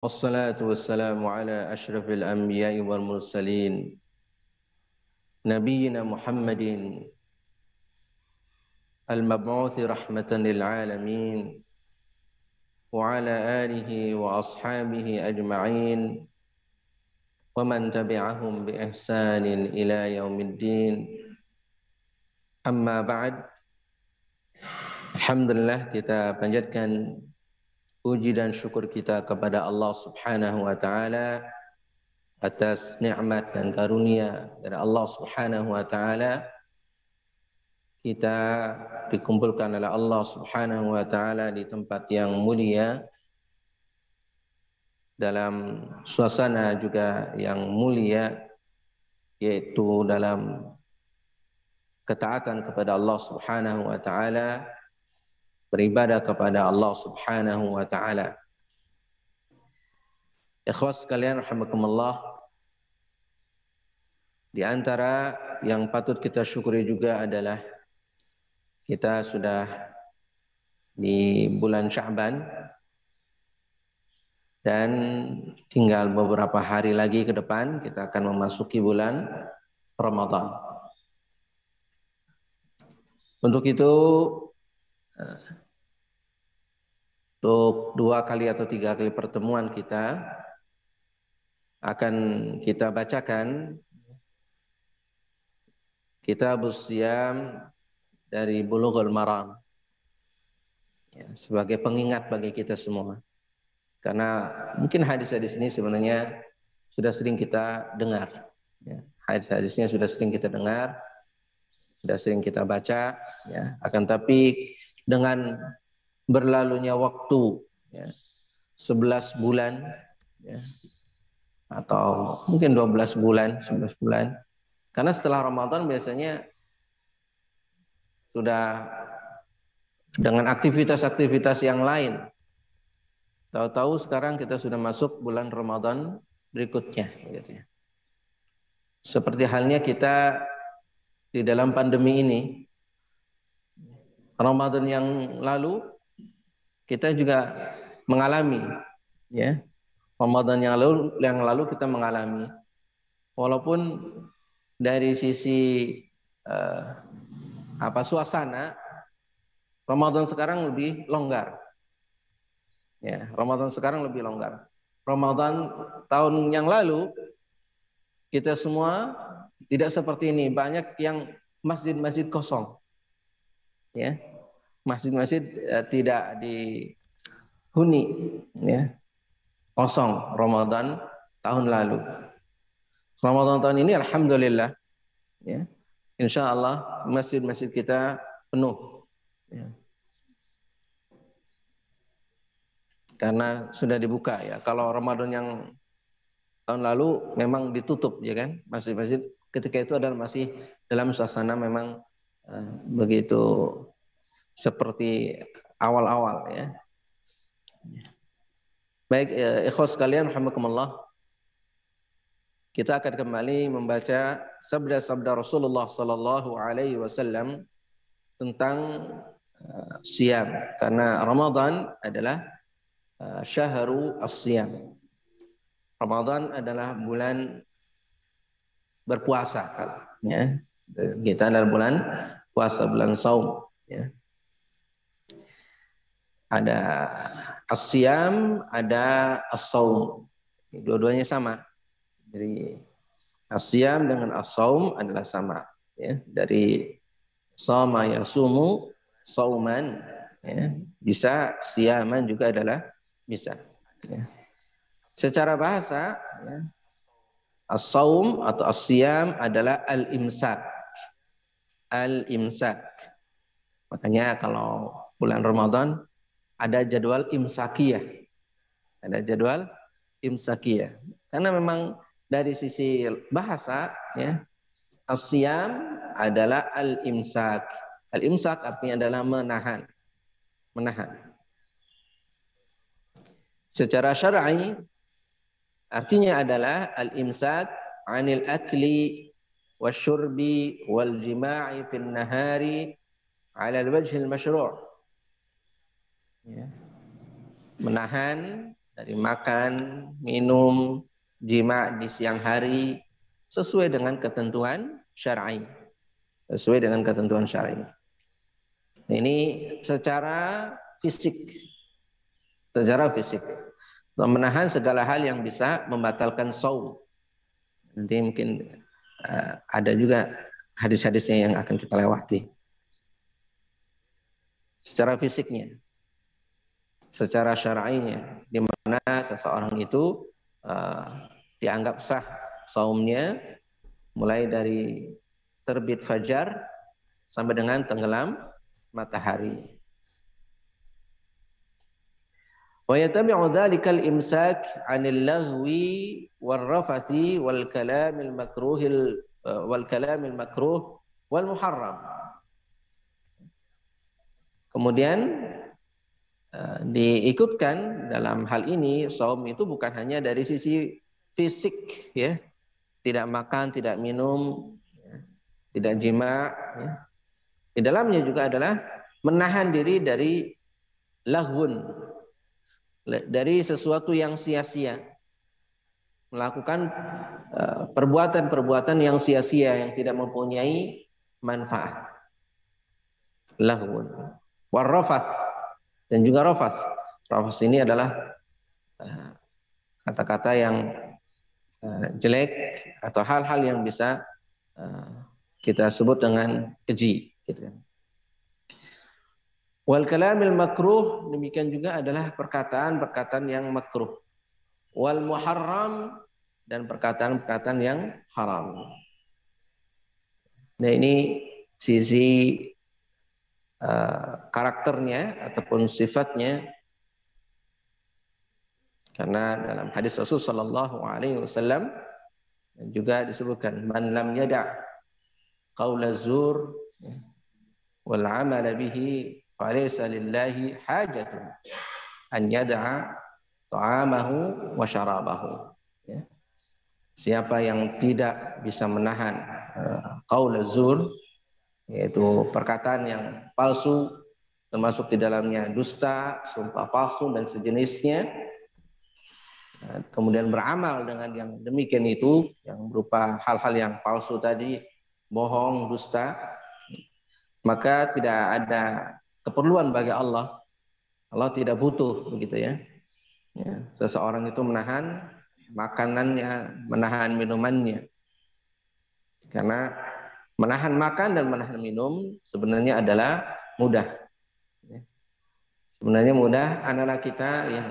والصلاة والسلام على أشرف الأنبياء والمرسلين نبينا محمد المبعوث رحمة للعالمين وعلى آله وأصحابه أجمعين ومن تبعهم بإحسان إلى يوم الدين أما بعد. Alhamdulillah, kita panjatkan puji dan syukur kita kepada Allah Subhanahu wa taala atas nikmat dan karunia dari Allah Subhanahu wa taala. Kita dikumpulkan oleh Allah Subhanahu wa taala di tempat yang mulia, dalam suasana juga yang mulia, yaitu dalam ketaatan kepada Allah Subhanahu wa taala, beribadah kepada Allah Subhanahu wa taala. Ikhwas sekalian rahimakumullah, di antara yang patut kita syukuri juga adalah kita sudah di bulan Sya'ban dan tinggal beberapa hari lagi ke depan kita akan memasuki bulan Ramadan. Untuk itu, untuk 2 kali atau 3 kali pertemuan kita akan kita bacakan Kitabus Shiyam dari Bulughul Maram, ya, sebagai pengingat bagi kita semua. Karena mungkin hadis-hadis ini sebenarnya sudah sering kita dengar, ya. Hadis-hadisnya sudah sering kita dengar, sudah sering kita baca, ya. Akan tapi dengan berlalunya waktu, ya, 11 bulan, ya, atau mungkin 12 bulan, 11 bulan. Karena setelah Ramadan biasanya sudah dengan aktivitas-aktivitas yang lain. Tahu-tahu sekarang kita sudah masuk bulan Ramadan berikutnya, gitu ya. Seperti halnya kita di dalam pandemi ini, Ramadan yang lalu kita juga mengalami, ya. Ramadan yang lalu kita mengalami, walaupun dari sisi suasana, Ramadan sekarang lebih longgar. Ya, Ramadan sekarang lebih longgar. Ramadan tahun yang lalu kita semua tidak seperti ini, banyak yang masjid-masjid kosong. Ya. Masjid-masjid tidak dihuni, ya. Kosong Ramadan tahun lalu. Ramadan tahun ini alhamdulillah, ya. Insya Allah masjid-masjid kita penuh, ya. Karena sudah dibuka, ya. Kalau Ramadan yang tahun lalu memang ditutup, ya kan, masjid-masjid ketika itu adalah masih dalam suasana memang begitu seperti awal-awal, ya. Baik, ikhwas sekalian rahimakumullah, kita akan kembali membaca sabda-sabda Rasulullah sallallahu alaihi wasallam tentang siyam, karena Ramadan adalah syahrul as-siyam. Ramadan adalah bulan berpuasa, ya. Kita adalah bulan puasa, bulan saum, ya. Ada as-siyam, ada as-saum. Dua-duanya sama. Jadi as-siyam dengan as-saum adalah sama, ya. Dari shoma yasumu sauman, ya. Bisa siyaman juga adalah bisa, ya. Secara bahasa, ya, as-saum atau as-siyam adalah al-imsak. Al-imsak. Makanya kalau bulan Ramadan ada jadwal imsakiyah. Ada jadwal imsakiyah. Karena memang dari sisi bahasa, ya, as-siyam adalah al-imsak. Al-imsak artinya adalah menahan. Menahan. Secara syar'i artinya adalah al-imsak 'anil akli wasyurbi wal jima'i fin nahari 'ala al-wajh al-masyru'. Ya. Menahan dari makan, minum, jima di siang hari sesuai dengan ketentuan syar'i. Sesuai dengan ketentuan syar'i. Ini secara fisik. Secara fisik. Menahan segala hal yang bisa membatalkan shaum. Nanti mungkin ada juga hadis-hadisnya yang akan kita lewati. Secara fisiknya, secara syar'inya, di mana seseorang itu dianggap sah shaumnya mulai dari terbit fajar sampai dengan tenggelam matahari. Wa yatabi'u dzalikal imsak 'anil laghwi war rafathi wal kalamil makruh wal muharram. Kemudian diikutkan dalam hal ini shaum itu bukan hanya dari sisi fisik, ya, tidak makan, tidak minum, ya, tidak jima, ya. Di dalamnya juga adalah menahan diri dari laghun, dari sesuatu yang sia-sia, melakukan perbuatan-perbuatan yang sia-sia yang tidak mempunyai manfaat. Laghun, warrafath, dan juga rafath. Rafath ini adalah kata-kata yang jelek atau hal-hal yang bisa kita sebut dengan keji, gitu kan. Wal kalamil makruh, demikian juga adalah perkataan-perkataan yang makruh. Wal muharram, dan perkataan-perkataan yang haram. Nah, ini sisi karakternya ataupun sifatnya, karena dalam hadis Rasul sallallahu alaihi wasallam juga disebutkan, man lam yada' qaula zur wal 'amala bihi falaysa lillahi hajatun an yada'a ta'amahu wa syarabahu. Ya. Siapa yang tidak bisa menahan qaul zur, yaitu perkataan yang palsu, termasuk di dalamnya dusta, sumpah palsu dan sejenisnya, kemudian beramal dengan yang demikian itu, yang berupa hal-hal yang palsu tadi, bohong, dusta, maka tidak ada keperluan bagi Allah. Allah tidak butuh, begitu ya. Ya, seseorang itu menahan makanannya, menahan minumannya. Karena menahan makan dan menahan minum sebenarnya adalah mudah. Sebenarnya mudah. Anak-anak kita yang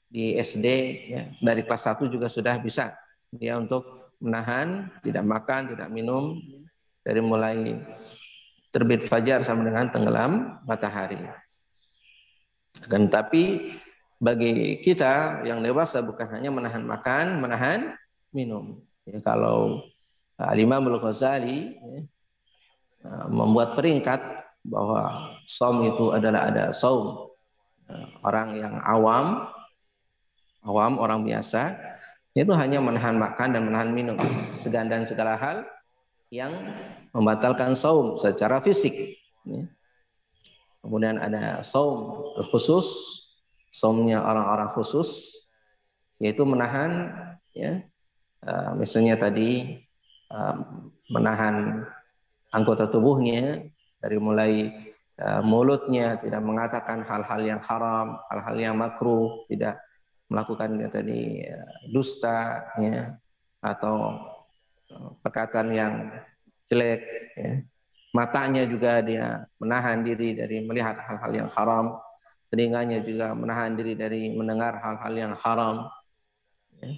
di SD, ya, dari kelas 1 juga sudah bisa dia untuk menahan, tidak makan, tidak minum, dari mulai terbit fajar sampai dengan tenggelam matahari. Akan tapi bagi kita yang dewasa bukan hanya menahan makan, menahan minum. Ya, kalau Al-Imam Al-Ghazali, ya, membuat peringkat bahwa shaum itu adalah ada shaum orang yang awam, orang biasa, itu hanya menahan makan dan menahan minum, dan segala hal yang membatalkan shaum secara fisik. Ya. Kemudian ada shaum khusus, shaumnya orang-orang khusus, yaitu menahan, ya, misalnya tadi menahan anggota tubuhnya, dari mulai mulutnya tidak mengatakan hal-hal yang haram, hal-hal yang makruh, tidak melakukannya tadi dusta, ya, atau perkataan yang jelek, ya. Matanya juga dia menahan diri dari melihat hal-hal yang haram, telinganya juga menahan diri dari mendengar hal-hal yang haram, ya.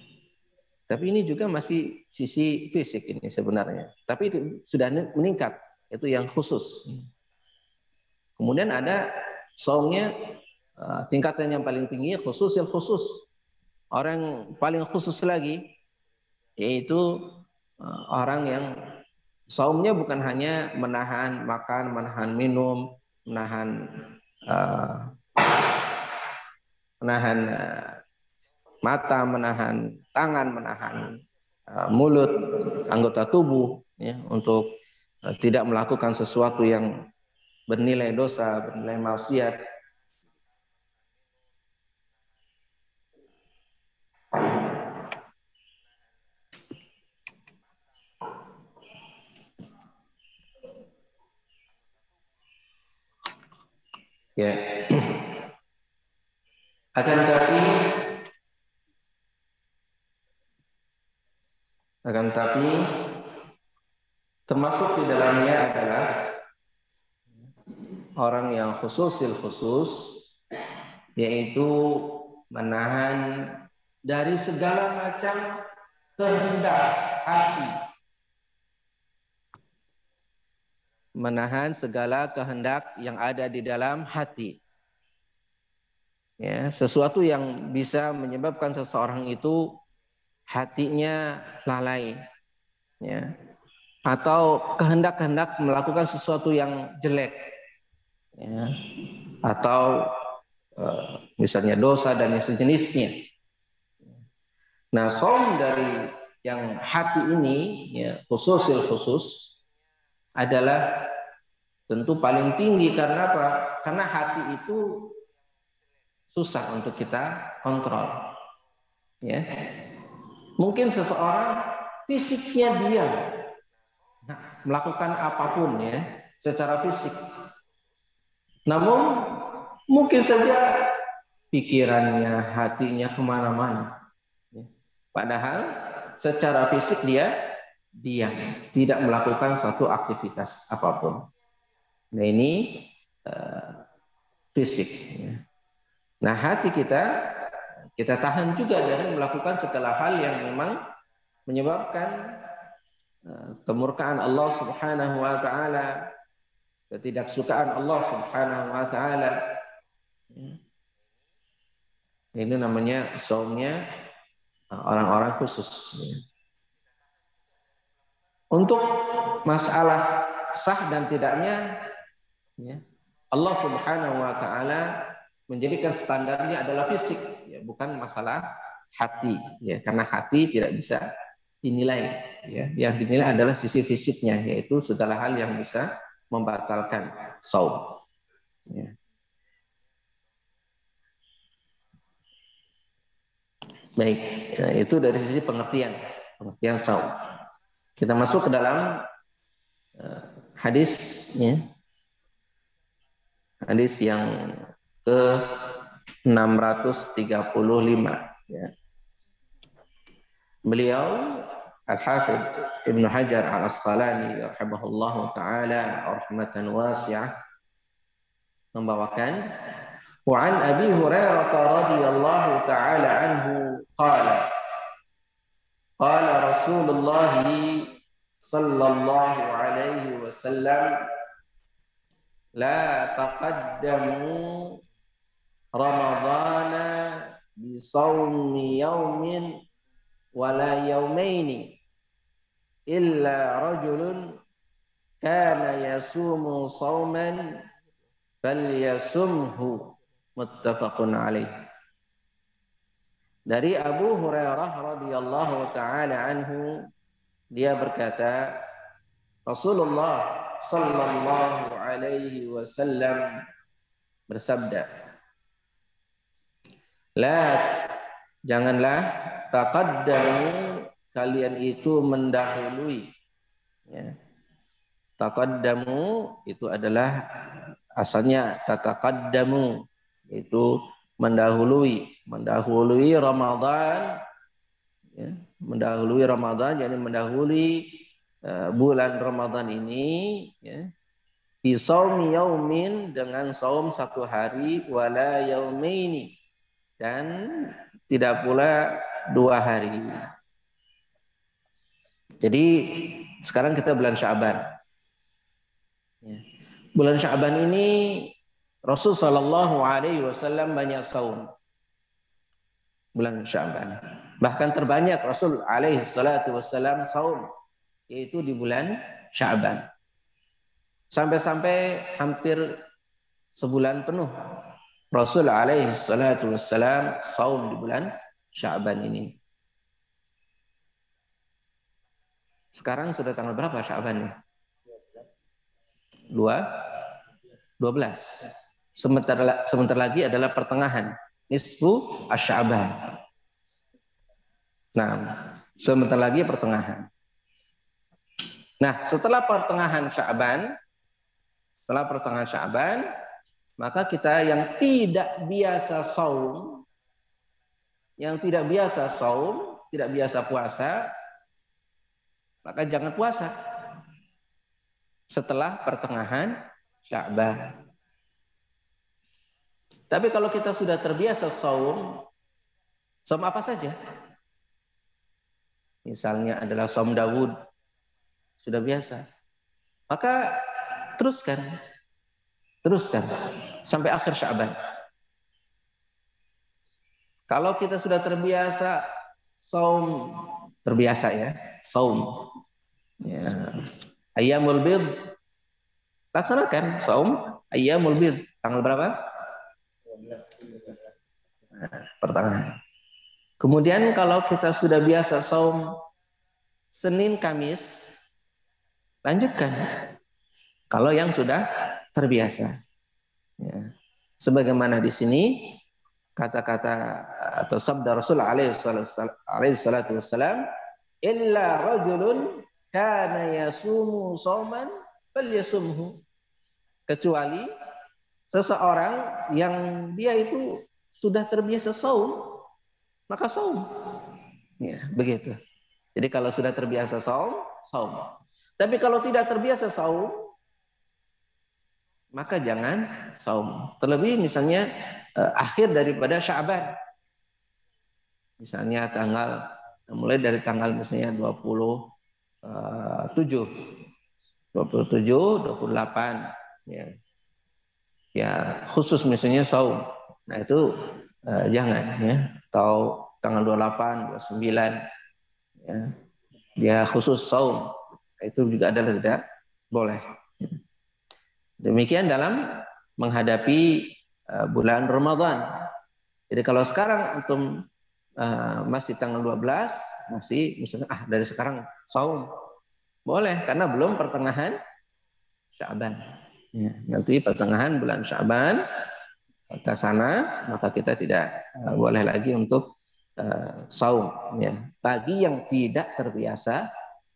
Tapi ini juga masih sisi fisik ini sebenarnya. Tapi itu sudah meningkat, itu yang khusus. Kemudian ada shaumnya tingkatan yang paling tinggi, khusus yang khusus. Orang yang paling khusus lagi, yaitu orang yang shaumnya bukan hanya menahan makan, menahan minum, menahan mata, menahan tangan, menahan mulut, anggota tubuh, ya, untuk tidak melakukan sesuatu yang bernilai dosa, bernilai maksiat. Ya. Akan tapi termasuk di dalamnya adalah orang yang khususil khusus, yaitu menahan dari segala macam kehendak hati. Menahan segala kehendak yang ada di dalam hati. Ya, sesuatu yang bisa menyebabkan seseorang itu hatinya lalai, ya, atau kehendak-kehendak melakukan sesuatu yang jelek, ya, atau misalnya dosa dan sejenisnya. Nah, saum dari yang hati ini, ya, khususil khusus, adalah tentu paling tinggi. Karena apa? Karena hati itu susah untuk kita kontrol. Ya, mungkin seseorang fisiknya diam, melakukan apapun, ya, secara fisik. Namun mungkin saja pikirannya, hatinya kemana-mana. Padahal secara fisik dia diam, tidak melakukan satu aktivitas apapun. Nah, ini fisik. Nah, hati kita tahan juga dari melakukan segala hal yang memang menyebabkan kemurkaan Allah Subhanahu wa taala, ketidaksukaan Allah Subhanahu wa taala. Ini namanya saumnya orang-orang khusus. Untuk masalah sah dan tidaknya, ya, Allah Subhanahu wa taala menjadikan standarnya adalah fisik, ya, bukan masalah hati, ya, karena hati tidak bisa dinilai, ya. Yang dinilai adalah sisi fisiknya, yaitu segala hal yang bisa membatalkan saum, ya. Baik, ya, itu dari sisi pengertian saum. Kita masuk ke dalam hadis, ya. Hadis yang ke 635, ya. Beliau Al-Hafidh Ibnu Hajar Al-Asqalani rahimahullahu taala rahmatan wasi'ah membawakan, wa an Abi Hurairah radhiyallahu taala anhu qala Rasulullah sallallahu alaihi wasallam la taqaddamu Ramadana bi shaumi yaumin wala yaumaini illa rajulun kana yasumu shauman falyasumhu, muttafaqun alaih. Dari Abu Hurairah radhiyallahu taala anhu, dia berkata, Rasulullah sallallahu alaihi wasallam bersabda, janganlah taqaddamu, kalian itu mendahului, ya. Taqaddamu itu adalah asalnya tataqaddamu, itu mendahului Ramadan, ya, mendahului Ramadan, jadi mendahului bulan Ramadan ini, ya, bi shaumi yaumin, dengan saum satu hari, wala yaumaini, dan tidak pula 2 hari. Jadi sekarang kita bulan Sya'ban, ya. Bulan Sya'ban ini Rasul sallallahu alaihi wasallam banyak saum. Bulan Sya'ban, bahkan terbanyak Rasul alaihi salatu wasallam saum, yaitu di bulan Sya'ban. Sampai-sampai hampir sebulan penuh Rasul alaihi salatu wassalam saum di bulan Sya'ban ini. Sekarang sudah tanggal berapa Sya'ban? 12. Sebentar lagi adalah pertengahan, nisfu asy-Sya'ban. Nah, sebentar lagi pertengahan. Nah, setelah pertengahan Sya'ban, Maka kita yang tidak biasa saum, tidak biasa puasa, maka jangan puasa setelah pertengahan Sya'ban. Tapi kalau kita sudah terbiasa saum apa saja. Misalnya adalah saum Dawud, sudah biasa. Maka teruskan sampai akhir Sya'ban. Kalau kita sudah terbiasa saum, saum. Ya. Ayyamul bid, laksanakan saum Ayyamul bid. Tanggal berapa? Nah, pertengahan. Kemudian kalau kita sudah biasa saum Senin Kamis, lanjutkan. Kalau yang sudah terbiasa. Ya. Sebagaimana di sini kata-kata atau sabda Rasul alaihi salatu wassalam, illa rajulun kana yasumu sauman falyasumhu. Kecuali seseorang yang dia itu sudah terbiasa saum, maka saum. Ya, begitu. Jadi kalau sudah terbiasa saum. Tapi kalau tidak terbiasa saum, maka jangan saum. Terlebih misalnya akhir daripada Sya'ban. Misalnya mulai dari tanggal misalnya 27, 28 ya. Ya, khusus misalnya saum. Nah, itu jangan ya. Atau tanggal 28, 29 ya. Dia khusus saum. Itu juga adalah tidak boleh. Demikian dalam menghadapi bulan Ramadan. Jadi kalau sekarang antum masih tanggal 12, masih misalnya dari sekarang saum. Boleh karena belum pertengahan Sya'ban. Ya, nanti pertengahan bulan Sya'ban ke sana maka kita tidak boleh lagi untuk saum ya. Bagi yang tidak terbiasa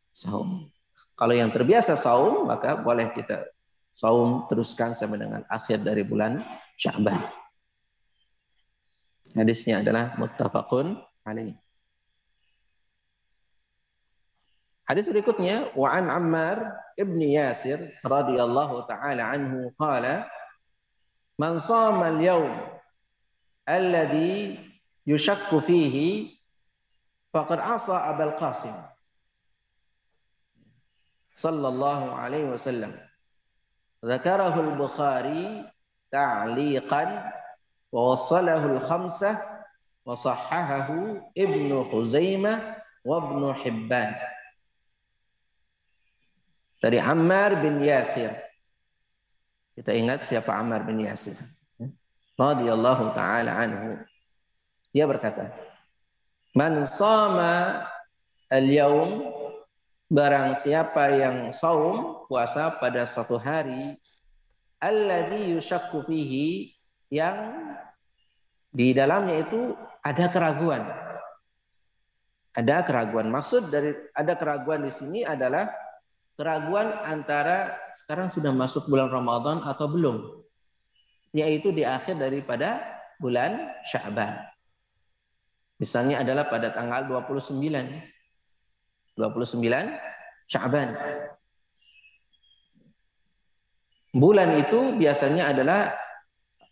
saum. Kalau yang terbiasa saum maka boleh kita saum teruskan sampai dengan akhir dari bulan Sya'ban. Hadisnya adalah muttafaqun alaih. Hadis berikutnya wa an Ammar ibni Yasir radhiyallahu taala anhu qala man shama al-yawm alladhi yushakku fihi faqad asa Abul Qasim sallallahu alaihi wasallam. Dzakarahu al-Bukhari ta'liqan wa wassalahu al-khamsah wa sahhahahu Ibnu Khuzaimah wa Ibnu Hibban. Dari Ammar bin Yasir. Kita ingat siapa Ammar bin Yasir. Radhiyallahu ta'ala anhu. Dia berkata, man shama al-yawm, barang siapa yang saum, puasa pada satu hari, alladhi yushakku fihi, yang di dalamnya itu ada keraguan. Ada keraguan. Maksud dari ada keraguan di sini adalah keraguan antara sekarang sudah masuk bulan Ramadan atau belum, yaitu di akhir daripada bulan Sya'ban. Misalnya adalah pada tanggal 29 Sya'ban. Bulan itu biasanya adalah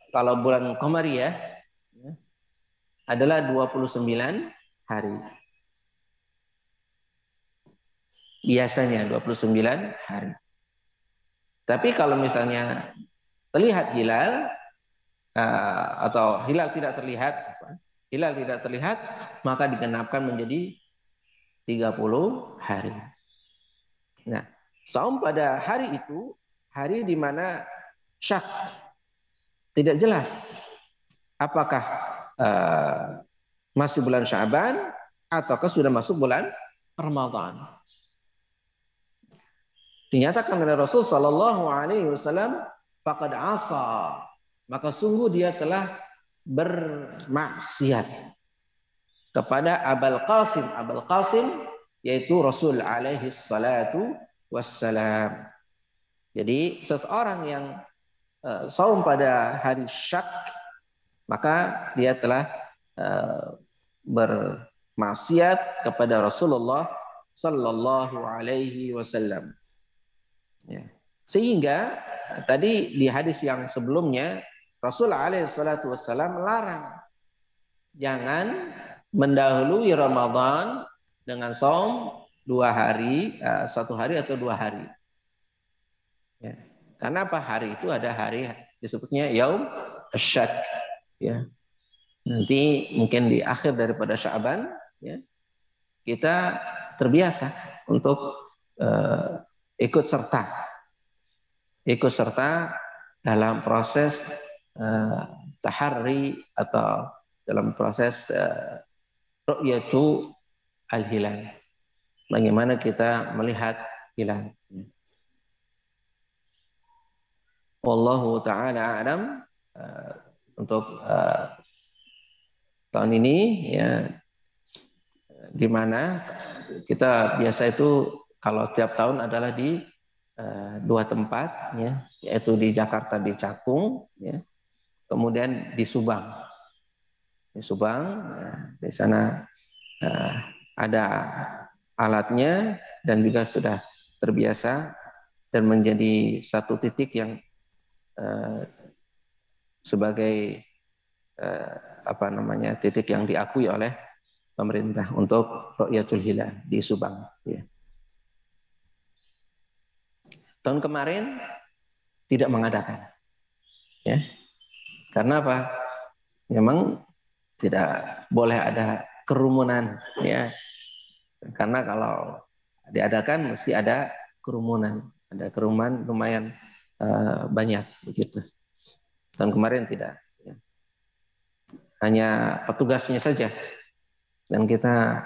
kalau bulan Qamariyah adalah 29 hari. Biasanya 29 hari. Tapi kalau misalnya terlihat hilal atau hilal tidak terlihat, maka digenapkan menjadi 30 hari. Nah, saum pada hari itu hari di mana syak, tidak jelas apakah masih bulan Sya'ban ataukah sudah masuk bulan Ramadan. Dinyatakan oleh Rasul sallallahu alaihi wasallam, faqad asa, maka sungguh dia telah bermaksiat kepada Abul Qasim. Abul Qasim yaitu Rasul alaihi salatu wassalam. Jadi seseorang yang saum pada hari syak, maka dia telah bermaksiat kepada Rasulullah sallallahu alaihi wasallam. Ya. Sehingga tadi di hadis yang sebelumnya Rasul alaihi salatu wasallam melarang jangan mendahului Ramadan dengan saum 2 hari, 1 hari atau 2 hari. Ya. Karena apa? Hari itu ada hari disebutnya Yaum Asyak. Ya. Nanti mungkin di akhir daripada Sya'ban, ya, kita terbiasa untuk ikut serta dalam proses tahari atau dalam proses ru'yatu al-hilal. Bagaimana kita melihat hilal. Wallahu ta'ala a'lam. Untuk tahun ini, ya, di mana kita biasa itu kalau tiap tahun adalah di 2 tempat, ya, yaitu di Jakarta di Cakung, ya, kemudian di Subang. Di Subang, di sana ada alatnya dan juga sudah terbiasa dan menjadi satu titik yang sebagai titik yang diakui oleh pemerintah untuk Ru'yatul Hilal di Subang. Ya. Tahun kemarin tidak mengadakan, ya, karena apa? Memang tidak boleh ada kerumunan, ya. Karena kalau diadakan mesti ada kerumunan lumayan banyak begitu. Tahun kemarin tidak, ya. Hanya petugasnya saja dan kita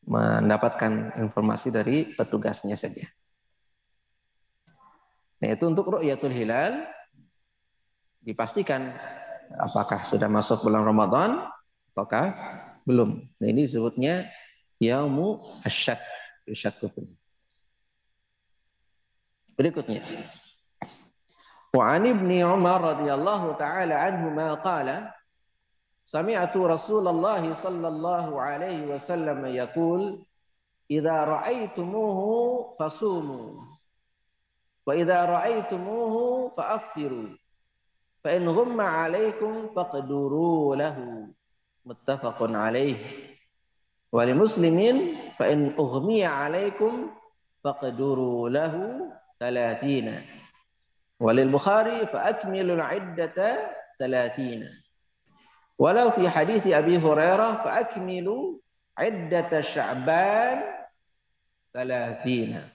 mendapatkan informasi dari petugasnya saja. Nah, itu untuk Ru'yatul Hilal dipastikan apakah sudah masuk bulan Ramadan ataukah belum. Nah, ini disebutnya Yaumu Asyak. Berikutnya, wa an Ibni Umar radhiyallahu taala anhuma qala sami'tu Rasulullah sallallahu alaihi wasallam yaqul idza ra'aitumuhu fasumu wa idza ra'aitumuhu fa'aftiru fa in ghumma 'alaikum faqduru lahu muttafaqun alaih wa li muslimin fa in ughmiya 'alaikum faqduru lahu 30 wa lil Bukhari fa akmilul 'iddata 30 walau fi hadits Abi Hurairah fa akmilu 'iddata Sya'ban 30.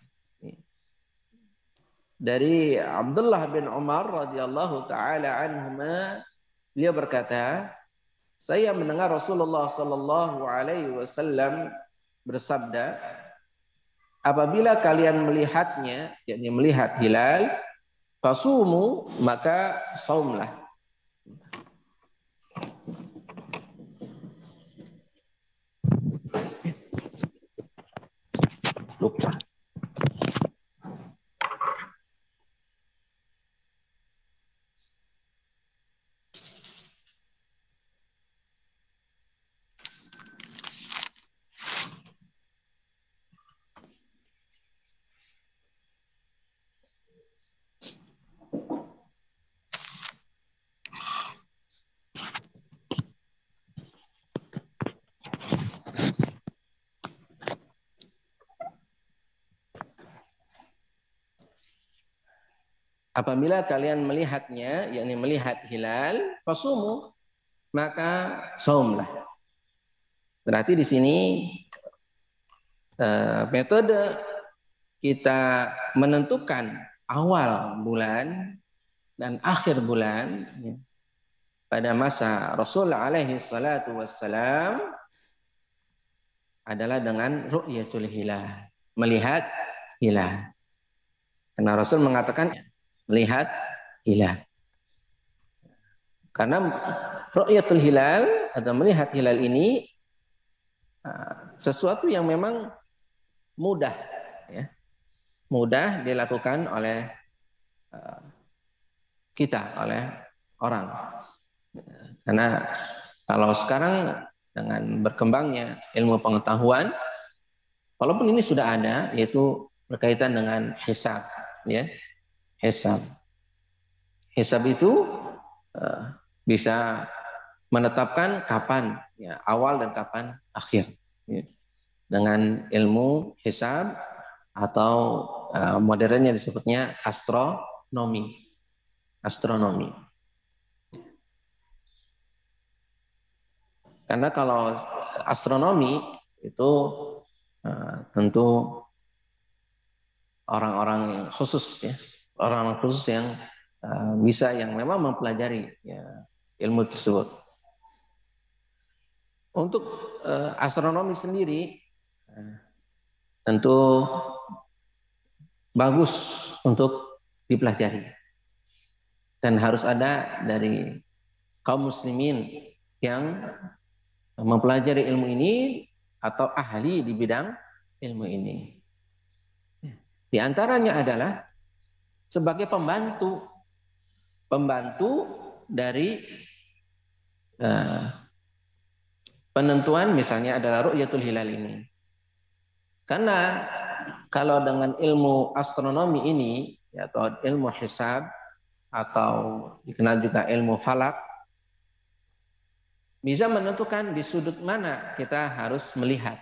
Dari Abdullah bin Umar radhiyallahu taala anhuma, beliau berkata, saya mendengar Rasulullah sallallahu alaihi wasallam bersabda, apabila kalian melihatnya, yakni melihat hilal, fasumu, maka saumlah. Lupa. Apabila kalian melihatnya, yakni melihat hilal, fasumu, maka saumlah. Berarti di sini metode kita menentukan awal bulan dan akhir bulan, ya, pada masa Rasul alaihi salatu wassalam adalah dengan ru'yatul hilal, melihat hilal. Karena Rasul mengatakan melihat hilal. Karena ru'yatul hilal atau melihat hilal ini sesuatu yang memang mudah, ya, mudah dilakukan oleh kita, oleh orang. Karena kalau sekarang dengan berkembangnya ilmu pengetahuan, walaupun ini sudah ada, yaitu berkaitan dengan hisab, ya, hisab. Hisab itu bisa menetapkan kapan ya, awal dan kapan akhir. Ya. Dengan ilmu hisab atau modernnya disebutnya astronomi. Astronomi. Karena kalau astronomi itu tentu orang-orang yang khusus ya, orang-orang khusus yang bisa, yang memang mempelajari ya, ilmu tersebut. Untuk astronomi sendiri tentu bagus untuk dipelajari dan harus ada dari kaum muslimin yang mempelajari ilmu ini atau ahli di bidang ilmu ini. Di antaranya adalah sebagai pembantu dari penentuan misalnya adalah ru'yatul hilal ini. Karena kalau dengan ilmu astronomi ini atau ilmu hisab atau dikenal juga ilmu falak, bisa menentukan di sudut mana kita harus melihat,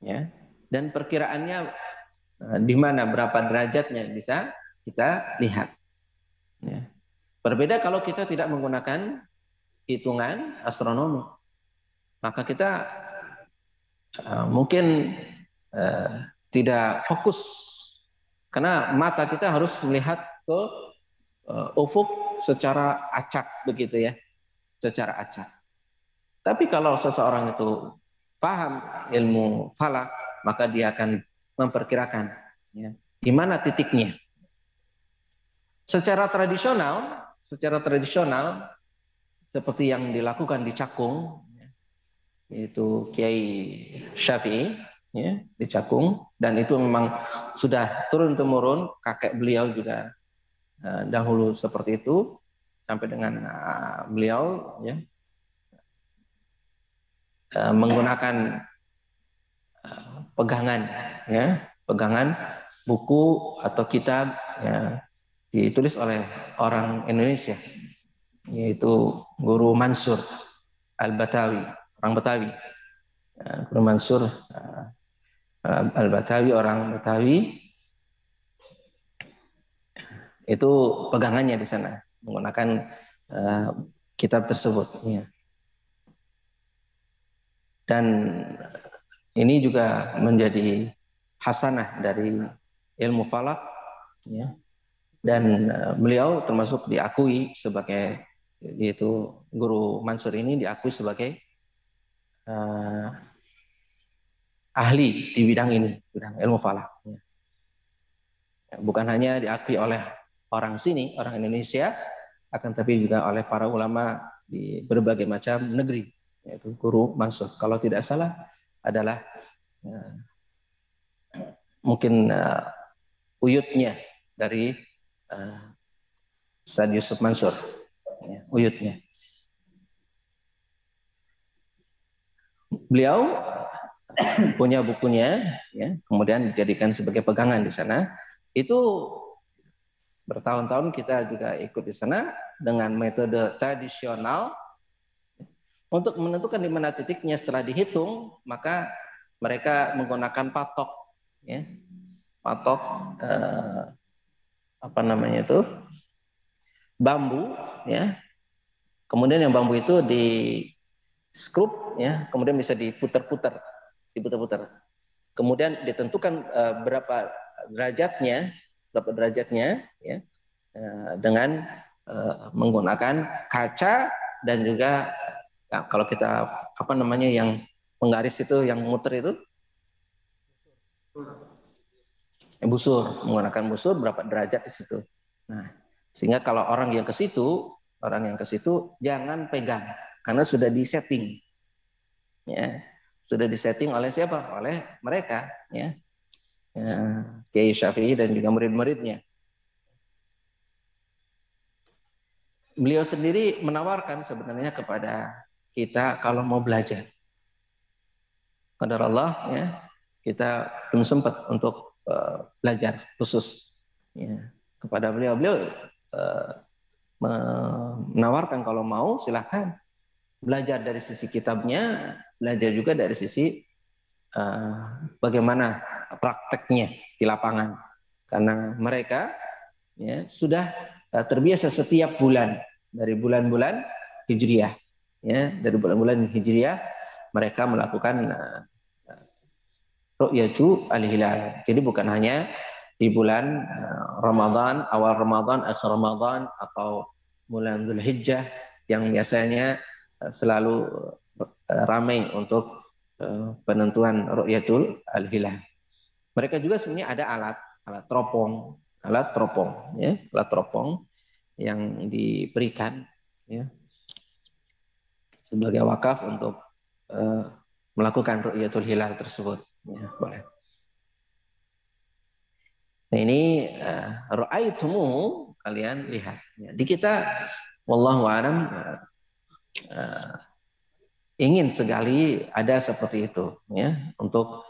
ya, dan perkiraannya di mana, berapa derajatnya bisa kita lihat. Ya. Berbeda kalau kita tidak menggunakan hitungan astronomi, maka kita mungkin tidak fokus karena mata kita harus melihat ke ufuk secara acak begitu ya, secara acak. Tapi kalau seseorang itu paham ilmu falak, maka dia akan memperkirakan ya, di mana titiknya. Secara tradisional seperti yang dilakukan di Cakung, yaitu Kiai Syafi'i ya, di Cakung, dan itu memang sudah turun temurun, kakek beliau juga dahulu seperti itu sampai dengan beliau ya, menggunakan pegangan ya, pegangan buku atau kitab ya, ditulis oleh orang Indonesia, yaitu Guru Mansur Al-Batawi, orang Betawi. Guru Mansur Al-Batawi, orang Betawi, itu pegangannya di sana menggunakan kitab tersebut ya. Dan ini juga menjadi hasanah dari ilmu falak ya. Dan beliau termasuk diakui sebagai, yaitu Guru Mansur ini diakui sebagai ahli di bidang ini, bidang ilmu falak ya. Bukan hanya diakui oleh orang sini, orang Indonesia, akan tapi juga oleh para ulama di berbagai macam negeri, yaitu Guru Mansur. Kalau tidak salah adalah mungkin uyutnya dari Ustaz Yusuf Mansur, ya, uyutnya. Beliau punya bukunya, ya, kemudian dijadikan sebagai pegangan di sana. Itu bertahun-tahun kita juga ikut di sana dengan metode tradisional untuk menentukan di mana titiknya. Setelah dihitung, maka mereka menggunakan patok, ya, patok apa namanya itu, bambu, ya. Kemudian yang bambu itu di skrup, ya, kemudian bisa diputar-putar. Kemudian ditentukan berapa derajatnya, ya, dengan menggunakan kaca dan juga ya, kalau kita apa namanya yang penggaris itu, yang muter itu, busur, menggunakan busur berapa derajat di situ. Nah, sehingga kalau orang yang ke situ jangan pegang karena sudah disetting. Ya, sudah disetting oleh siapa? Oleh mereka, ya. Kiai Syafi'i dan juga murid-muridnya. beliau sendiri menawarkan sebenarnya kepada kita kalau mau belajar. Qadar Allah ya, kita belum sempat untuk belajar khusus ya, kepada beliau. Beliau menawarkan kalau mau silahkan belajar dari sisi kitabnya, belajar juga dari sisi bagaimana prakteknya di lapangan. Karena mereka ya, sudah terbiasa setiap bulan dari bulan-bulan Hijriah, ya, dari bulan-bulan Hijriah mereka melakukan ru'yatu al-hilal. Jadi bukan hanya di bulan Ramadan, awal Ramadan, akhir Ramadan, atau bulan Dzulhijjah yang biasanya selalu ramai untuk penentuan ru'yatul al-hilal. Mereka juga sebenarnya ada alat teropong, ya, alat teropong yang diberikan ya, sebagai wakaf untuk melakukan ru'yatul hilal tersebut. Ya, boleh. Nah ini ra'aitumu, kalian lihat. Ya, di kita, wallahu a'lam, ingin sekali ada seperti itu, ya, untuk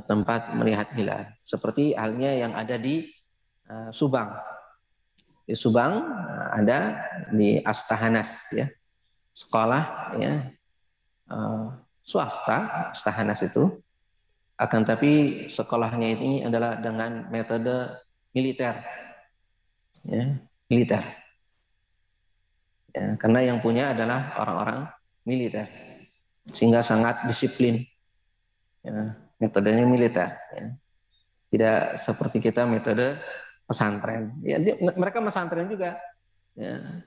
tempat melihat hilal. Seperti halnya yang ada di Subang. Di Subang ada di Astahanas, ya, sekolah ya swasta Astahanas itu. Akan tapi sekolahnya ini adalah dengan metode militer, ya, militer. Ya, karena yang punya adalah orang-orang militer, sehingga sangat disiplin. Ya, metodenya militer. Ya. Tidak seperti kita metode pesantren. Ya, mereka pesantren juga. Ya.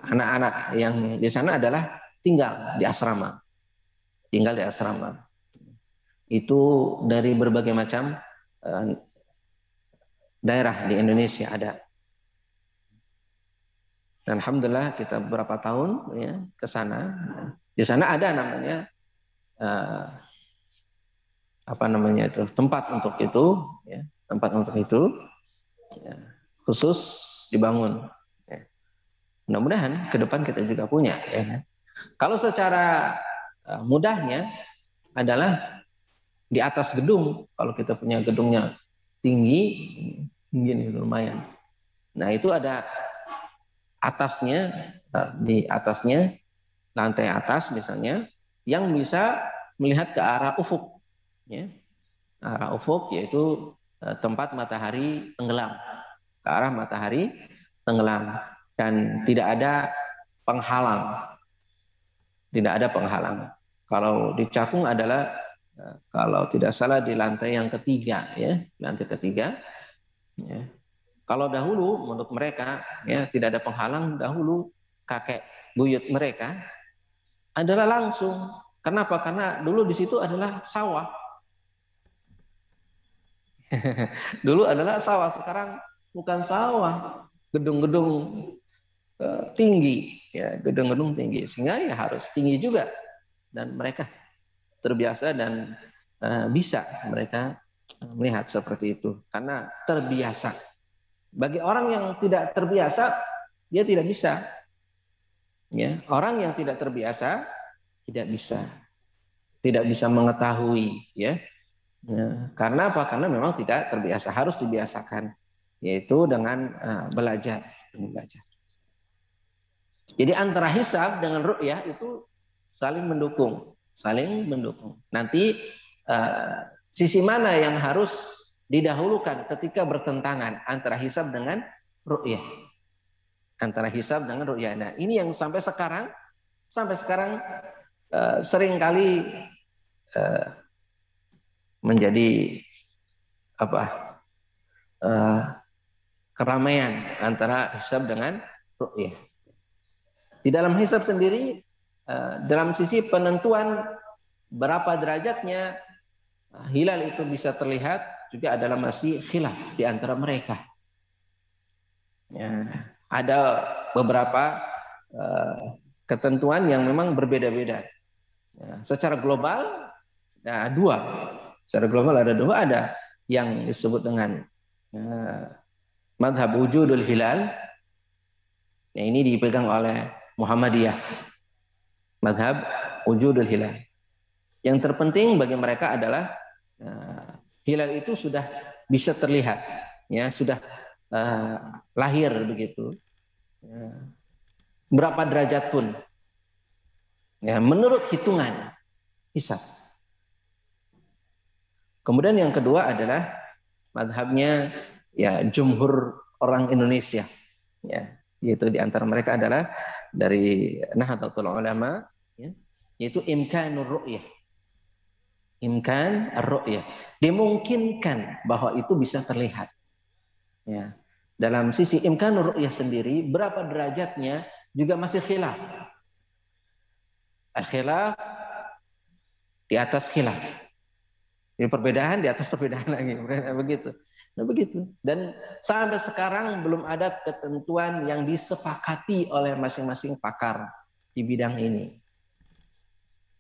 Anak-anak yang di sana adalah tinggal di asrama. Tinggal di asrama. Itu dari berbagai macam daerah di Indonesia ada. Dan alhamdulillah kita beberapa tahun ya ke sana. Di sana ada namanya tempat untuk itu, ya, tempat untuk itu ya, khusus dibangun. Ya. Mudah-mudahan ke depan kita juga punya. Ya. Kalau secara mudahnya adalah di atas gedung. Kalau kita punya gedungnya tinggi nih lumayan. Nah itu ada atasnya, di atasnya lantai atas misalnya yang bisa melihat ke arah ufuk, ya, arah ufuk yaitu tempat matahari tenggelam, ke arah matahari tenggelam, dan tidak ada penghalang, Kalau di Cakung adalah kalau tidak salah di lantai yang ketiga, ya, lantai ketiga. Ya. Kalau dahulu menurut mereka ya tidak ada penghalang, dahulu kakek buyut mereka adalah langsung. Kenapa? Karena dulu di situ adalah sawah. Dulu adalah sawah, sekarang bukan sawah, gedung-gedung tinggi, ya, gedung-gedung tinggi, sehingga ya harus tinggi juga, dan mereka terbiasa dan bisa mereka melihat seperti itu karena terbiasa. Bagi orang yang tidak terbiasa, dia tidak bisa. Ya, orang yang tidak terbiasa tidak bisa mengetahui, ya. Ya, karena apa? Karena memang tidak terbiasa, harus dibiasakan, yaitu dengan belajar. Jadi antara hisab dengan ru'yah itu saling mendukung. Nanti sisi mana yang harus didahulukan ketika bertentangan antara hisab dengan ru'yah? Nah, ini yang sampai sekarang seringkali menjadi keramaian antara hisab dengan ru'yah. Di dalam hisab sendiri, dalam sisi penentuan berapa derajatnya hilal itu bisa terlihat juga adalah masih khilaf di antara mereka. Ya, ada beberapa ketentuan yang memang berbeda-beda. Ya, secara global ada dua. Ada yang disebut dengan madhab wujudul hilal, Nah, ini dipegang oleh Muhammadiyah, madhab wujudul hilal. Yang terpenting bagi mereka adalah hilal itu sudah bisa terlihat, ya sudah lahir begitu, berapa derajat pun, ya menurut hitungan hisab. Kemudian yang kedua adalah madhabnya ya jumhur orang Indonesia, ya yaitu di antara mereka adalah dari Nahdlatul Ulama, ya, yaitu imkanur ru'yah, imkan ar-ru'yah, dimungkinkan bahwa itu bisa terlihat. Ya. Dalam sisi imkanur ru'yah sendiri, berapa derajatnya juga masih khilaf. Al-khilaf di atas khilaf. Ini perbedaan di atas perbedaan lagi, begitu. Nah, begitu. Dan sampai sekarang belum ada ketentuan yang disepakati oleh masing-masing pakar di bidang ini.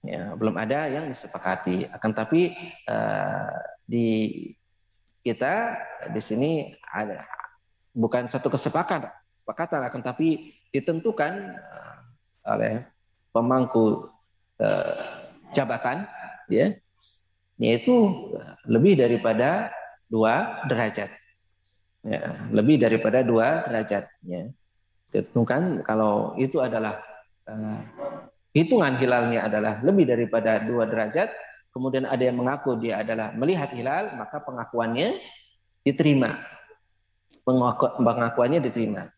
Ya, belum ada yang disepakati. Akan tapi di kita di sini ada bukan satu kesepakatan, akan tapi ditentukan oleh pemangku jabatan, ya, yaitu lebih daripada 2 derajat, ya, lebih daripada 2 derajat, ya. Ditentukan kalau itu adalah hitungan hilalnya adalah lebih daripada 2 derajat, kemudian ada yang mengaku dia adalah melihat hilal, maka pengakuannya diterima, pengakuannya diterima.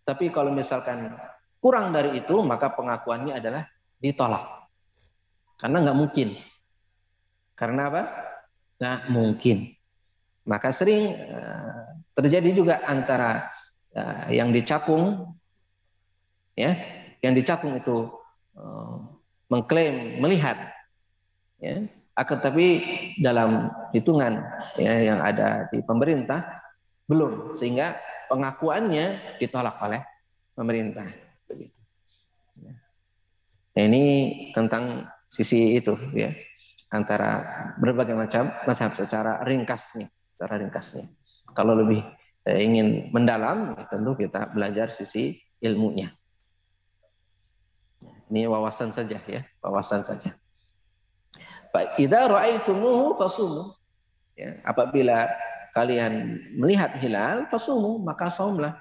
Tapi kalau misalkan kurang dari itu, maka pengakuannya adalah ditolak, karena nggak mungkin. Karena apa? Nggak mungkin. Maka sering terjadi juga antara yang dicakung, ya, yang dicakung itu mengklaim melihat, ya, akan tapi dalam hitungan, ya, yang ada di pemerintah belum, sehingga pengakuannya ditolak oleh pemerintah. Begitu. Nah, ini tentang sisi itu, ya, antara berbagai macam mazhab secara ringkasnya, Kalau lebih ingin mendalam, tentu kita belajar sisi ilmunya. Ini wawasan saja, ya, wawasan saja. Fa idza ra'aitumuhu fasumu. Ya, apabila kalian melihat hilal fasumu, maka saumlah.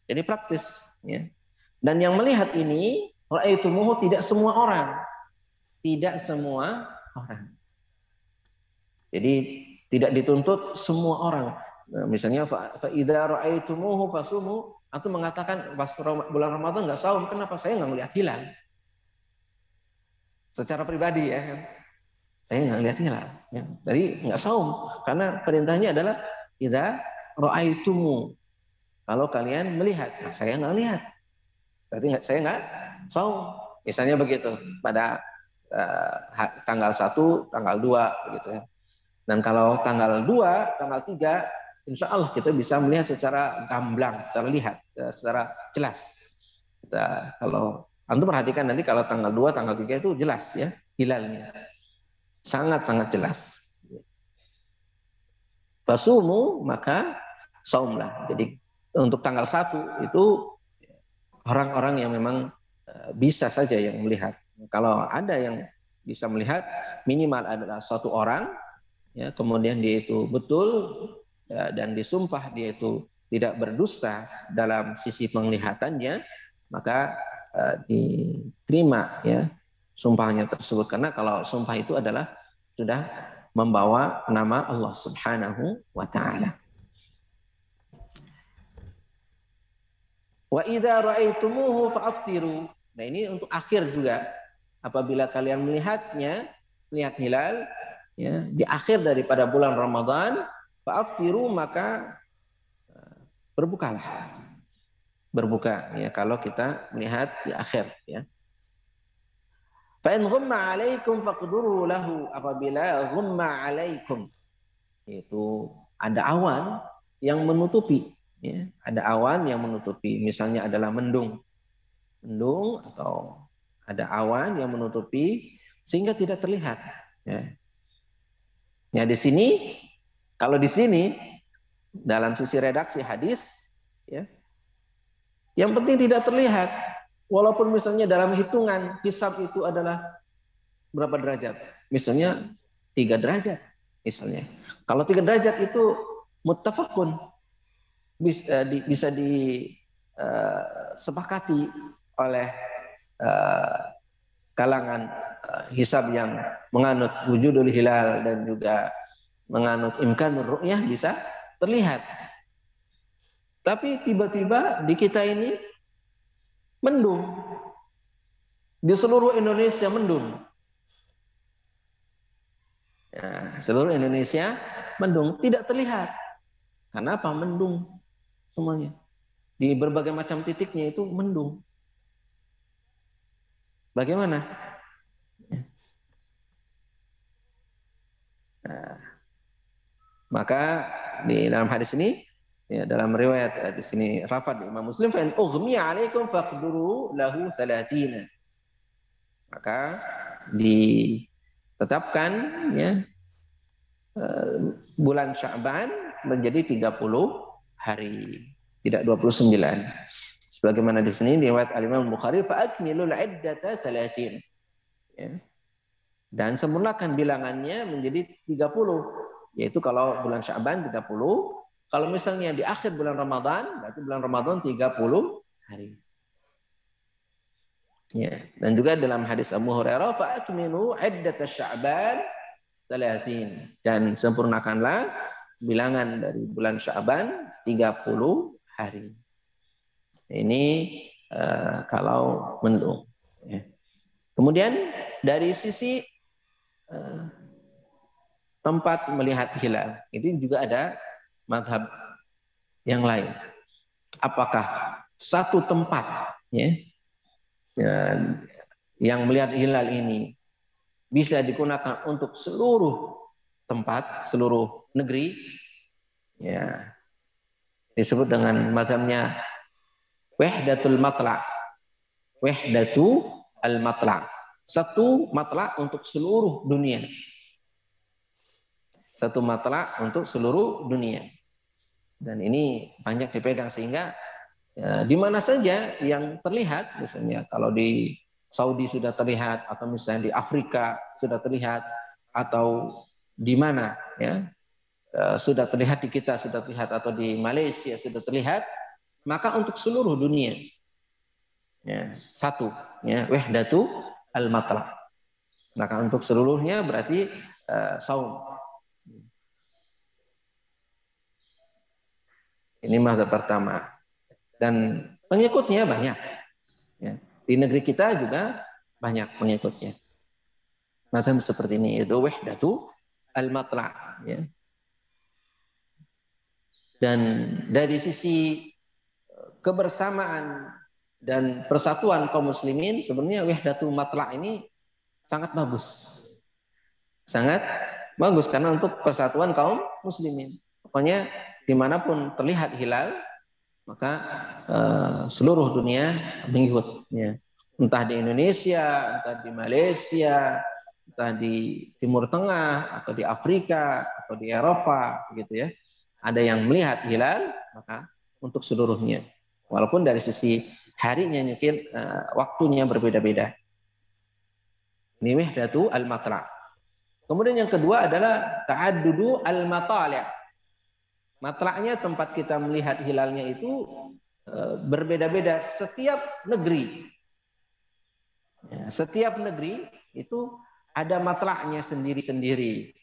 Jadi praktis, ya. Dan yang melihat ini ra'aitumuhu tidak semua orang. Tidak semua orang. Jadi tidak dituntut semua orang. Nah, misalnya fa idza ra'aitumuhu fasumu, atau mengatakan pas bulan Ramadan nggak saum, kenapa? Saya nggak melihat hilal. Secara pribadi, ya kan. Saya nggak lihat hilal. Ya. Jadi nggak saum, karena perintahnya adalah idza ra'aitumu. Kalau kalian melihat, nah saya nggak lihat. Berarti saya nggak saum. Misalnya begitu pada tanggal 1, tanggal 2, begitu, ya. Dan kalau tanggal 2, tanggal 3, insya Allah kita bisa melihat secara gamblang, secara lihat, secara jelas. Kita, kalau antum perhatikan nanti kalau tanggal 2, tanggal 3 itu jelas, ya, hilalnya. Sangat-sangat jelas. Fasumu, maka saumlah. Jadi untuk tanggal 1 itu orang-orang yang memang bisa saja yang melihat. Kalau ada yang bisa melihat, minimal adalah 1 orang, ya, kemudian dia itu betul, ya, dan disumpah dia itu tidak berdusta dalam sisi penglihatannya, maka diterima, ya, sumpahnya tersebut. Karena kalau sumpah itu adalah sudah membawa nama Allah Subhanahu wa taala. Wa idza ra'aitumuhu fa'aftiru. Nah, ini untuk akhir juga. Apabila kalian melihat hilal, ya, di akhir daripada bulan Ramadan, fa'aftiru, maka berbukalah. Berbuka, ya, kalau kita melihat di akhir, ya. Fa in ghumma 'alaikum faqduru lahu. Apabila ghumma 'alaikum, itu ada awan yang menutupi, ya, ada awan yang menutupi, misalnya adalah mendung atau ada awan yang menutupi sehingga tidak terlihat, ya. Ya, di sini, kalau di sini dalam sisi redaksi hadis, ya, Yang penting tidak terlihat. Walaupun misalnya dalam hitungan hisab itu adalah berapa derajat? Misalnya 3 derajat misalnya. Kalau 3 derajat itu muttafaqun, bisa disepakati oleh kalangan hisab yang menganut wujudul hilal dan juga menganut imkanur ru'yah bisa terlihat. Tapi tiba-tiba di kita ini mendung. Di seluruh Indonesia mendung. Ya, seluruh Indonesia mendung, tidak terlihat. Kenapa mendung semuanya? Di berbagai macam titiknya itu mendung. Bagaimana? Nah, maka di dalam hadis ini, ya, dalam riwayat di sini Rafad Imam Muslim, fa in ughmiya 'alaikum faqduru lahu 30. Maka ditetapkan ya bulan Sya'ban menjadi 30 hari, tidak 29. Sebagaimana di sini riwayat Al-Imam Bukhari, fa akmilul 'iddata 30. Ya. Dan sempurnakan bilangannya menjadi 30. Yaitu kalau bulan Sya'ban 30, kalau misalnya di akhir bulan Ramadan, berarti bulan Ramadan 30 hari. Ya, dan juga dalam hadis Abu Hurairah, fa akmilu 'iddata Sya'ban 30, dan sempurnakanlah bilangan dari bulan Sya'ban 30 hari. Ini kalau mendung. Ya. Kemudian dari sisi tempat melihat hilal, itu juga ada mazhab yang lain. Apakah satu tempat ya, yang melihat hilal ini bisa digunakan untuk seluruh tempat, seluruh negeri? Ya, disebut dengan mazhabnya wahdatul matla'. Wahdatu al-matla'. Satu matla' untuk seluruh dunia. Satu matla' untuk seluruh dunia. Dan ini banyak dipegang sehingga ya, di mana saja yang terlihat, misalnya kalau di Saudi sudah terlihat, atau misalnya di Afrika sudah terlihat, atau di mana ya sudah terlihat, di kita sudah terlihat, atau di Malaysia sudah terlihat, maka untuk seluruh dunia ya, satu ya, wahdatu al-matla'. Maka untuk seluruhnya berarti saum. Ini mazhab pertama. Dan pengikutnya banyak. Ya. Di negeri kita juga banyak pengikutnya. Mazhab seperti ini, itu wahdatu al-matla'. Ya. Dan dari sisi kebersamaan dan persatuan kaum muslimin, sebenarnya wahdatul matla' ini sangat bagus. Sangat bagus karena untuk persatuan kaum muslimin. Pokoknya dimanapun terlihat hilal, maka seluruh dunia mengikutnya. Entah di Indonesia, entah di Malaysia, entah di Timur Tengah, atau di Afrika, atau di Eropa, gitu ya. Ada yang melihat hilal, maka untuk seluruhnya. Walaupun dari sisi harinya mungkin waktunya berbeda-beda. Ini wahdatu al-matla'. Kemudian yang kedua adalah ta'addudu al-matali'. Matla'nya, tempat kita melihat hilalnya itu berbeda-beda setiap negeri. Ya, setiap negeri itu ada matla'nya sendiri-sendiri.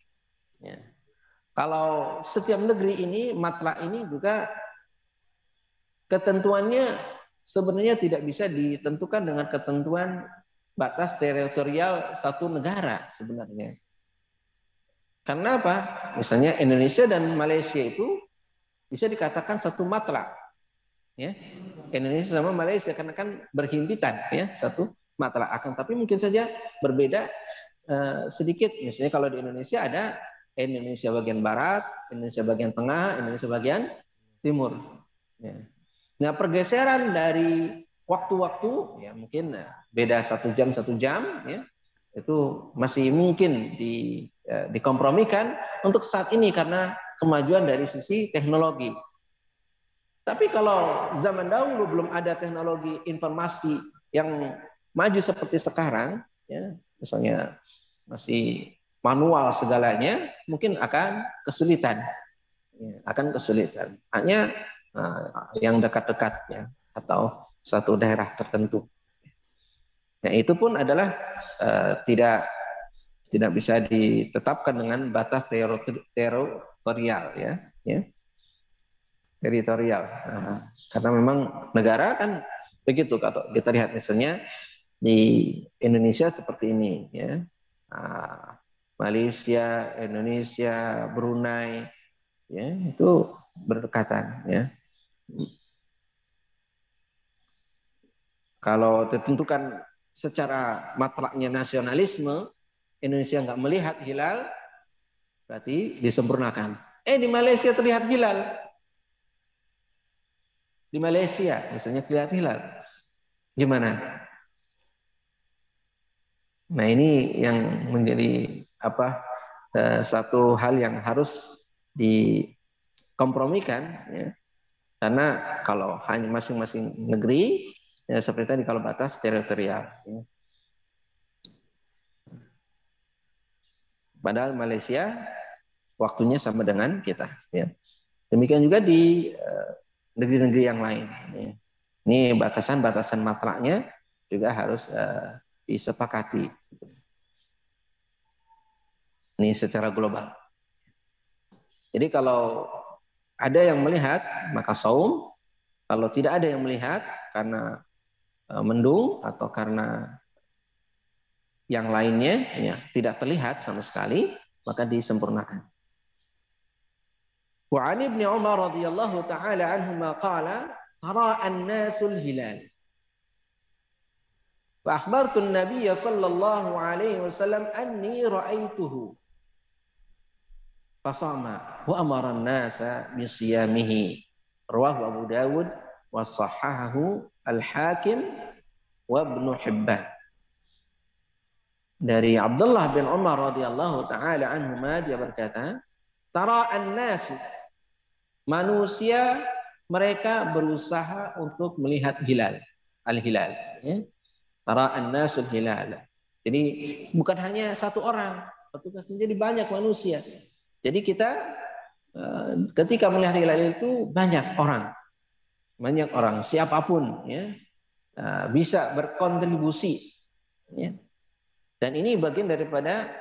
Ya. Kalau setiap negeri ini, matla' ini juga ketentuannya sebenarnya tidak bisa ditentukan dengan ketentuan batas teritorial satu negara sebenarnya. Karena apa? Misalnya Indonesia dan Malaysia itu bisa dikatakan satu matla'. Ya. Indonesia sama Malaysia karena kan berhimpitan ya, satu matla'. Akan tapi mungkin saja berbeda sedikit. Misalnya kalau di Indonesia ada Indonesia bagian barat, Indonesia bagian tengah, Indonesia bagian timur. Ya. Nah, pergeseran dari waktu-waktu ya mungkin beda 1 jam ya, itu masih mungkin dikompromikan untuk saat ini karena kemajuan dari sisi teknologi. Tapi kalau zaman dahulu belum ada teknologi informasi yang maju seperti sekarang, ya, misalnya masih manual segalanya, mungkin akan kesulitan, ya, akan kesulitan. Hanya yang dekat-dekatnya atau satu daerah tertentu. Nah, itu pun adalah tidak bisa ditetapkan dengan batas teritorial, ya. Teritorial. Karena memang negara kan begitu. Kalau kita lihat misalnya di Indonesia seperti ini, ya. Malaysia, Indonesia, Brunei, ya, itu berdekatan, ya. Kalau ditentukan secara matlaknya nasionalisme, Indonesia nggak melihat hilal, berarti disempurnakan. Di Malaysia terlihat hilal. Di Malaysia misalnya terlihat hilal. Gimana? Nah, ini yang menjadi satu hal yang harus dikompromikan, ya. Karena kalau hanya masing-masing negeri, ya seperti tadi, kalau batas teritorial, ya. Padahal Malaysia waktunya sama dengan kita, ya. Demikian juga di negeri-negeri yang lain, ya. Ini batasan-batasan matlaknya juga harus disepakati. Ini secara global. Jadi kalau ada yang melihat, maka saum. Kalau tidak ada yang melihat karena mendung atau karena yang lainnya, ya, tidak terlihat sama sekali, maka disempurnakan. Wa 'an Ibnu Umar radhiyallahu taala anhuma qala tara an-nasul hilal. Fa akhbartu an-nabiy sallallahu alaihi wasallam anni ra'aituhu. Fasama wa amara an-nasa bi siyamihi. Rawahu Abu Dawud wa sahahahu Al-Hakim wa Ibnu Hibban. Dari Abdullah bin Umar radhiyallahu taala anhuma, dia berkata, tara an-nasu, manusia mereka berusaha untuk melihat hilal, al-hilal, ya. Tara an-nasul hilal. Jadi bukan hanya satu orang, petugas menjadi banyak manusia. Jadi kita ketika melihat hilal itu banyak orang, siapapun, ya, bisa berkontribusi, ya. Dan ini bagian daripada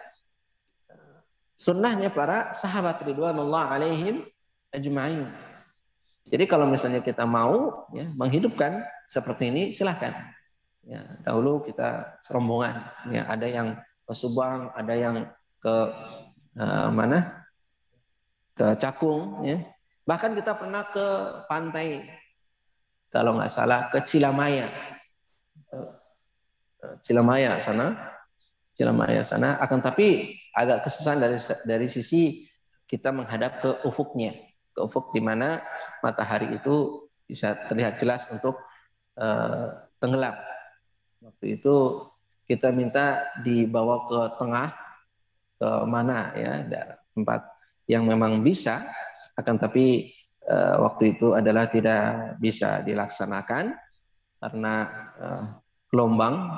sunnahnya para sahabat ridwanullah alaihim ajma'in. Jadi kalau misalnya kita mau, ya, menghidupkan seperti ini, silahkan. Ya, dahulu kita serombongan, ya, ada yang ke Subang, ada yang ke mana? Ke Cakung, ya. Bahkan kita pernah ke pantai, kalau nggak salah ke Cilamaya. Cilamaya sana, akan tapi agak kesusahan dari sisi kita menghadap ke ufuknya, ke ufuk di mana matahari itu bisa terlihat jelas untuk tenggelam. Waktu itu kita minta dibawa ke tengah, ke mana, ya, tempat yang memang bisa, akan tapi waktu itu adalah tidak bisa dilaksanakan karena gelombang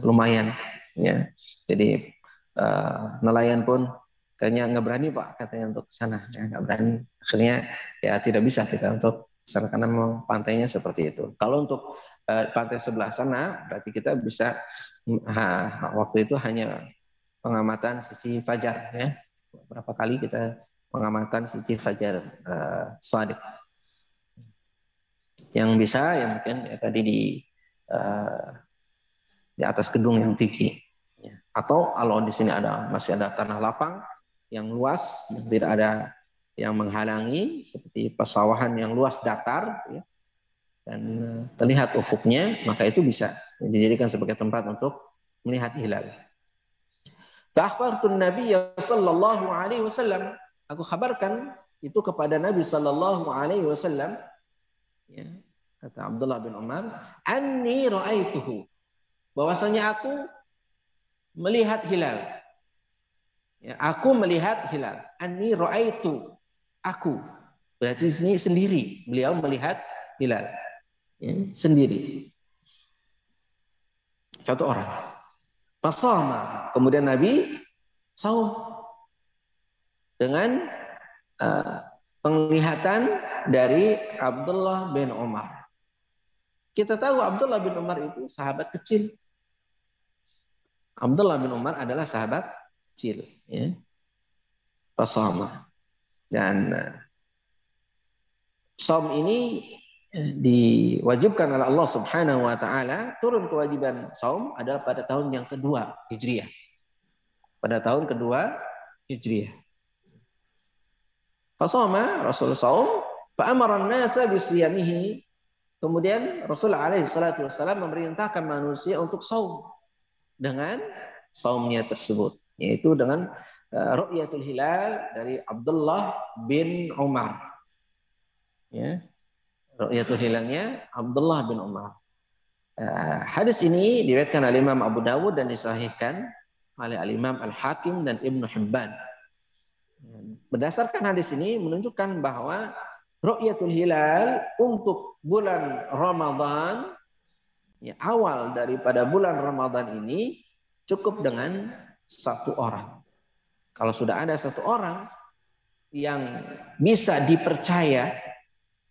lumayan, ya. Jadi nelayan pun kayaknya nggak berani, Pak, katanya, untuk sana, ya, nggak berani. Akhirnya ya tidak bisa kita untuk sana karena memang pantainya seperti itu. Kalau untuk pantai sebelah sana berarti kita bisa waktu itu hanya pengamatan sisi fajar, ya. Berapa kali kita pengamatan sisi fajar shadiq. Yang bisa ya mungkin ya tadi di atas gedung yang tinggi, ya. Atau kalau di sini masih ada tanah lapang yang luas, yang tidak ada yang menghalangi, seperti pesawahan yang luas datar, ya, dan terlihat ufuknya, maka itu bisa dijadikan sebagai tempat untuk melihat hilal. Ta'akhbartu Nabi sallallahu alaihi wasallam, aku kabarkan itu kepada Nabi sallallahu alaihi wasallam, ya, kata Abdullah bin Umar, anni ra'aituhu, bahwasanya aku melihat hilal. Ya, aku melihat hilal. Anni ra'aitu, aku. Berarti di sini sendiri beliau melihat hilal, ya, sendiri, satu orang. Fasama, kemudian Nabi saum dengan penglihatan dari Abdullah bin Umar. Kita tahu Abdullah bin Umar itu sahabat kecil. Abdullah bin Umar adalah sahabat kecil, ya. Fasama. Dan saum ini diwajibkan oleh Allah Subhanahu wa taala, turun kewajiban saum adalah pada tahun yang kedua Hijriah. Pada tahun kedua Hijriah. Fasama, Rasul saum, fa amara an-nasa bi siyamihi. Kemudian Rasul alaihi salatu wasallam memerintahkan manusia untuk saum dengan saumnya tersebut, yaitu dengan ru'yatul hilal dari Abdullah bin Umar. Ya. Ru'yatul hilalnya Abdullah bin Umar. Hadis ini diriwayatkan oleh Imam Abu Dawud dan disahihkan oleh Al-Imam Al-Hakim dan Ibnu Hibban. Berdasarkan hadis ini menunjukkan bahwa ru'yatul hilal untuk bulan Ramadan, ya, awal daripada bulan Ramadan ini cukup dengan satu orang. Kalau sudah ada satu orang yang bisa dipercaya,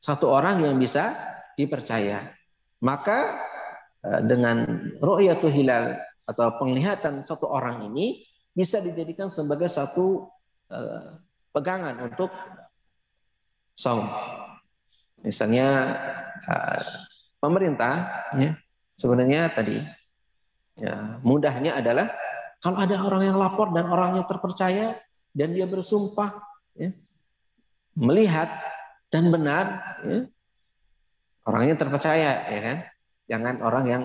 satu orang yang bisa dipercaya, maka dengan ru'yatul hilal atau penglihatan satu orang ini bisa dijadikan sebagai satu pegangan untuk saum. Misalnya pemerintah, ya, sebenarnya tadi, ya, mudahnya adalah kalau ada orang yang lapor dan orangnya terpercaya dan dia bersumpah, ya, melihat dan benar, ya, orangnya terpercaya, ya kan? Jangan orang yang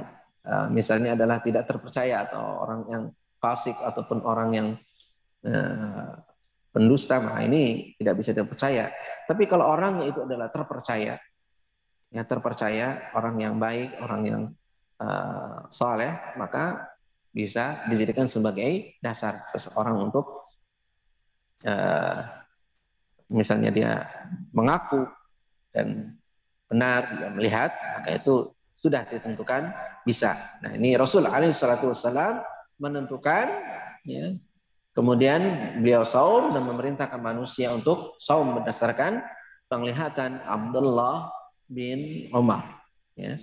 misalnya adalah tidak terpercaya atau orang yang fasik ataupun orang yang pendusta, nah ini tidak bisa dipercaya. Tapi kalau orangnya itu adalah terpercaya, ya, terpercaya, orang yang baik, orang yang saleh, maka bisa dijadikan sebagai dasar seseorang untuk misalnya dia mengaku dan benar, dia melihat, maka itu sudah ditentukan bisa. Nah, ini Rasul alaihi salatu wasallam menentukan, ya, kemudian beliau saum dan memerintahkan manusia untuk saum berdasarkan penglihatan Abdullah bin Umar, ya.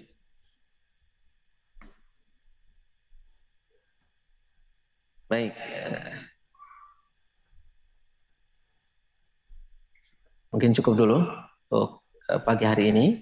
Baik, mungkin cukup dulu untuk pagi hari ini.